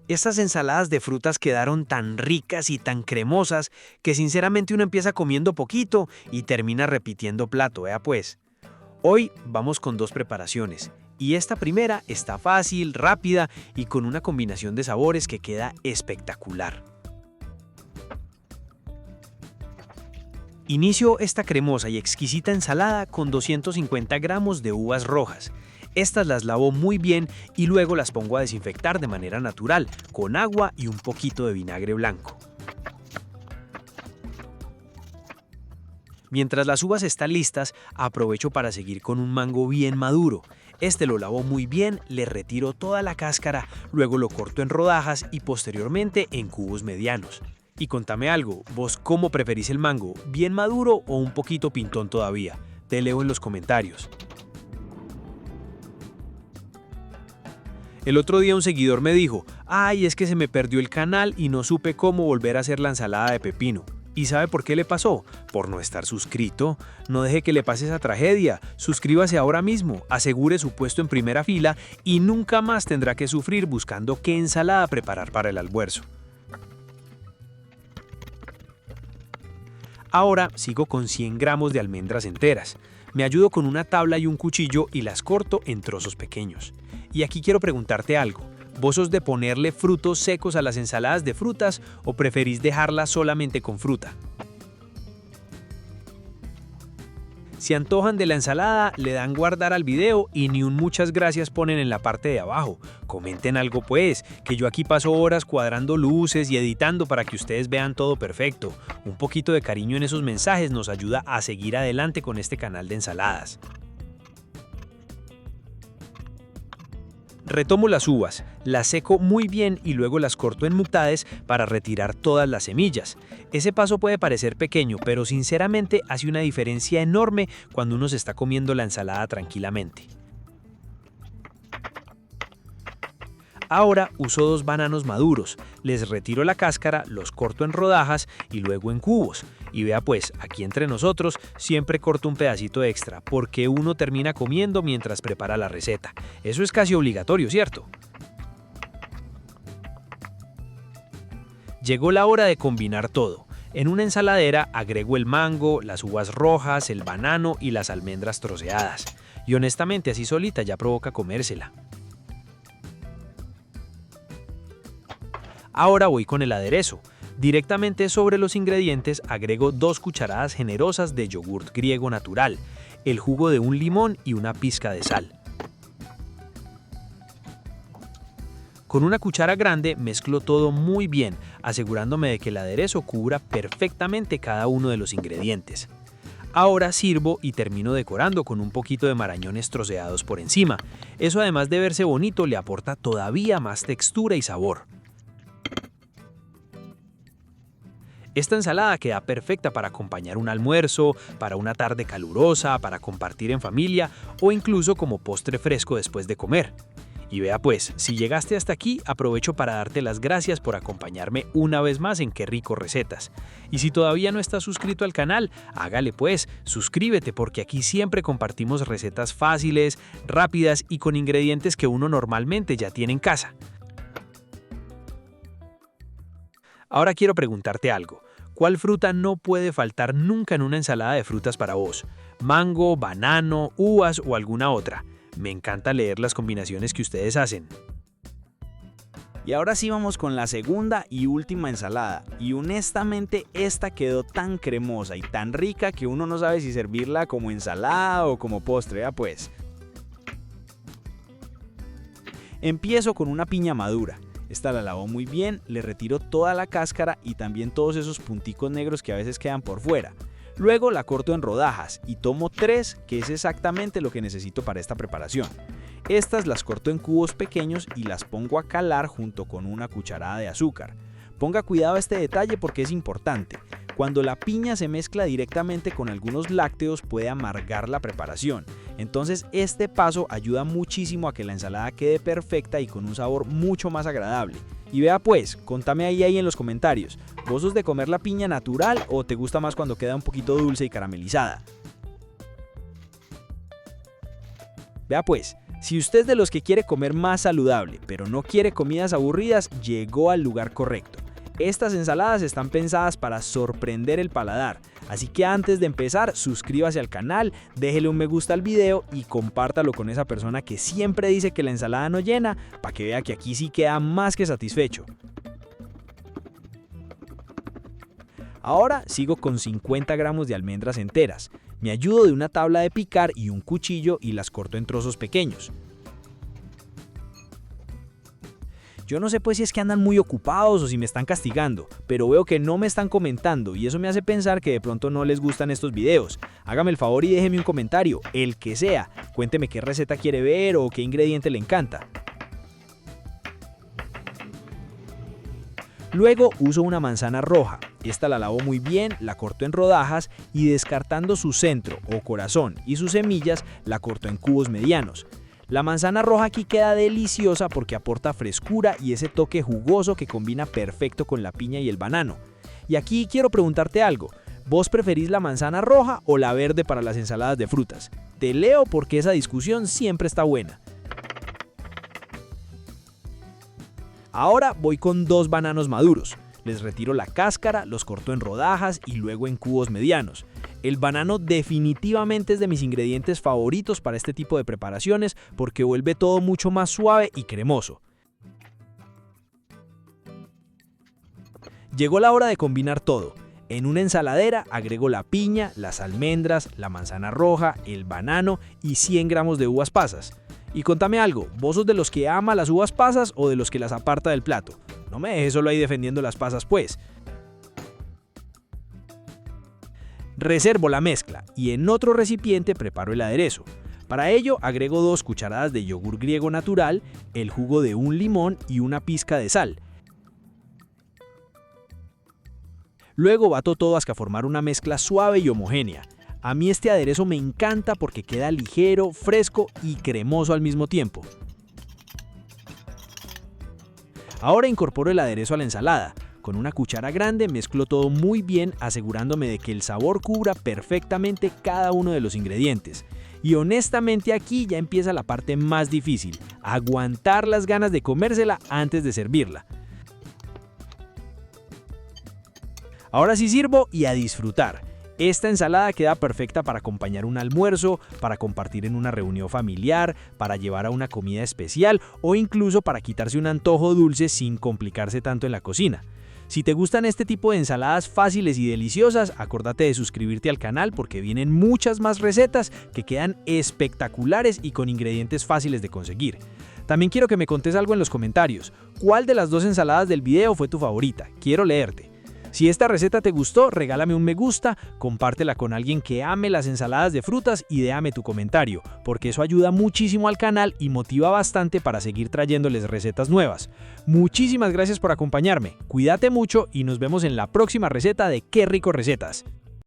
Estas ensaladas de frutas quedaron tan ricas y tan cremosas que sinceramente uno empieza comiendo poquito y termina repitiendo plato, vea pues. Hoy vamos con dos preparaciones y esta primera está fácil, rápida y con una combinación de sabores que queda espectacular. Inicio esta cremosa y exquisita ensalada con 250 gramos de uvas rojas. Estas las lavo muy bien y luego las pongo a desinfectar de manera natural, con agua y un poquito de vinagre blanco. Mientras las uvas están listas, aprovecho para seguir con un mango bien maduro. Este lo lavo muy bien, le retiro toda la cáscara, luego lo corto en rodajas y posteriormente en cubos medianos. Y contame algo, ¿vos cómo preferís el mango? ¿Bien maduro o un poquito pintón todavía? Te leo en los comentarios. El otro día un seguidor me dijo, ay, es que se me perdió el canal y no supe cómo volver a hacer la ensalada de pepino. ¿Y sabe por qué le pasó? Por no estar suscrito. No deje que le pase esa tragedia. Suscríbase ahora mismo, asegure su puesto en primera fila y nunca más tendrá que sufrir buscando qué ensalada preparar para el almuerzo. Ahora sigo con 100 gramos de almendras enteras. Me ayudo con una tabla y un cuchillo y las corto en trozos pequeños. Y aquí quiero preguntarte algo. ¿Vos sos de ponerle frutos secos a las ensaladas de frutas o preferís dejarlas solamente con fruta? Si antojan de la ensalada, le dan guardar al video y ni un muchas gracias ponen en la parte de abajo. Comenten algo pues, que yo aquí paso horas cuadrando luces y editando para que ustedes vean todo perfecto. Un poquito de cariño en esos mensajes nos ayuda a seguir adelante con este canal de ensaladas. Retomo las uvas, las seco muy bien y luego las corto en mitades para retirar todas las semillas. Ese paso puede parecer pequeño, pero sinceramente hace una diferencia enorme cuando uno se está comiendo la ensalada tranquilamente. Ahora uso 2 bananos maduros, les retiro la cáscara, los corto en rodajas y luego en cubos. Y vea pues, aquí entre nosotros siempre corto un pedacito extra porque uno termina comiendo mientras prepara la receta. Eso es casi obligatorio, ¿cierto? Llegó la hora de combinar todo. En una ensaladera agrego el mango, las uvas rojas, el banano y las almendras troceadas. Y honestamente así solita ya provoca comérsela. Ahora voy con el aderezo. Directamente sobre los ingredientes agrego 2 cucharadas generosas de yogurt griego natural, el jugo de un limón y una pizca de sal. Con una cuchara grande mezclo todo muy bien, asegurándome de que el aderezo cubra perfectamente cada uno de los ingredientes. Ahora sirvo y termino decorando con un poquito de marañones troceados por encima. Eso además de verse bonito le aporta todavía más textura y sabor. Esta ensalada queda perfecta para acompañar un almuerzo, para una tarde calurosa, para compartir en familia o incluso como postre fresco después de comer. Y vea pues, si llegaste hasta aquí, aprovecho para darte las gracias por acompañarme una vez más en Qué Rico Recetas. Y si todavía no estás suscrito al canal, hágale pues, suscríbete porque aquí siempre compartimos recetas fáciles, rápidas y con ingredientes que uno normalmente ya tiene en casa. Ahora quiero preguntarte algo. ¿Cuál fruta no puede faltar nunca en una ensalada de frutas para vos? ¿Mango, banano, uvas o alguna otra? Me encanta leer las combinaciones que ustedes hacen. Y ahora sí vamos con la segunda y última ensalada. Y honestamente esta quedó tan cremosa y tan rica que uno no sabe si servirla como ensalada o como postre. Pues. Empiezo con una piña madura. Esta la lavo muy bien, le retiro toda la cáscara y también todos esos punticos negros que a veces quedan por fuera. Luego la corto en rodajas y tomo 3, que es exactamente lo que necesito para esta preparación. Estas las corto en cubos pequeños y las pongo a calar junto con una cucharada de azúcar. Ponga cuidado a este detalle porque es importante. Cuando la piña se mezcla directamente con algunos lácteos puede amargar la preparación. Entonces este paso ayuda muchísimo a que la ensalada quede perfecta y con un sabor mucho más agradable. Y vea pues, contame ahí en los comentarios, ¿vos sos de comer la piña natural o te gusta más cuando queda un poquito dulce y caramelizada? Vea pues, si usted es de los que quiere comer más saludable, pero no quiere comidas aburridas, llegó al lugar correcto. Estas ensaladas están pensadas para sorprender el paladar, así que antes de empezar, suscríbase al canal, déjele un me gusta al video y compártalo con esa persona que siempre dice que la ensalada no llena, para que vea que aquí sí queda más que satisfecho. Ahora sigo con 50 gramos de almendras enteras. Me ayudo de una tabla de picar y un cuchillo y las corto en trozos pequeños. Yo no sé pues si es que andan muy ocupados o si me están castigando, pero veo que no me están comentando y eso me hace pensar que de pronto no les gustan estos videos. Hágame el favor y déjeme un comentario, el que sea. Cuénteme qué receta quiere ver o qué ingrediente le encanta. Luego uso una manzana roja. Esta la lavo muy bien, la corto en rodajas y descartando su centro o corazón y sus semillas, la corto en cubos medianos. La manzana roja aquí queda deliciosa porque aporta frescura y ese toque jugoso que combina perfecto con la piña y el banano. Y aquí quiero preguntarte algo, ¿vos preferís la manzana roja o la verde para las ensaladas de frutas? Te leo porque esa discusión siempre está buena. Ahora voy con 2 bananos maduros. Les retiro la cáscara, los corto en rodajas y luego en cubos medianos. El banano definitivamente es de mis ingredientes favoritos para este tipo de preparaciones porque vuelve todo mucho más suave y cremoso. Llegó la hora de combinar todo. En una ensaladera agrego la piña, las almendras, la manzana roja, el banano y 100 gramos de uvas pasas. Y contame algo, ¿vos sos de los que ama las uvas pasas o de los que las aparta del plato? No me dejes solo ahí defendiendo las pasas pues. Reservo la mezcla y en otro recipiente preparo el aderezo. Para ello agrego 2 cucharadas de yogur griego natural, el jugo de un limón y una pizca de sal. Luego bato todo hasta formar una mezcla suave y homogénea. A mí este aderezo me encanta porque queda ligero, fresco y cremoso al mismo tiempo. Ahora incorporo el aderezo a la ensalada. Con una cuchara grande mezclo todo muy bien asegurándome de que el sabor cubra perfectamente cada uno de los ingredientes. Y honestamente aquí ya empieza la parte más difícil, aguantar las ganas de comérsela antes de servirla. Ahora sí sirvo y a disfrutar. Esta ensalada queda perfecta para acompañar un almuerzo, para compartir en una reunión familiar, para llevar a una comida especial o incluso para quitarse un antojo dulce sin complicarse tanto en la cocina. Si te gustan este tipo de ensaladas fáciles y deliciosas, acuérdate de suscribirte al canal porque vienen muchas más recetas que quedan espectaculares y con ingredientes fáciles de conseguir. También quiero que me contes algo en los comentarios. ¿Cuál de las 2 ensaladas del video fue tu favorita? Quiero leerte. Si esta receta te gustó, regálame un me gusta, compártela con alguien que ame las ensaladas de frutas y déjame tu comentario, porque eso ayuda muchísimo al canal y motiva bastante para seguir trayéndoles recetas nuevas. Muchísimas gracias por acompañarme, cuídate mucho y nos vemos en la próxima receta de Qué Rico Recetas.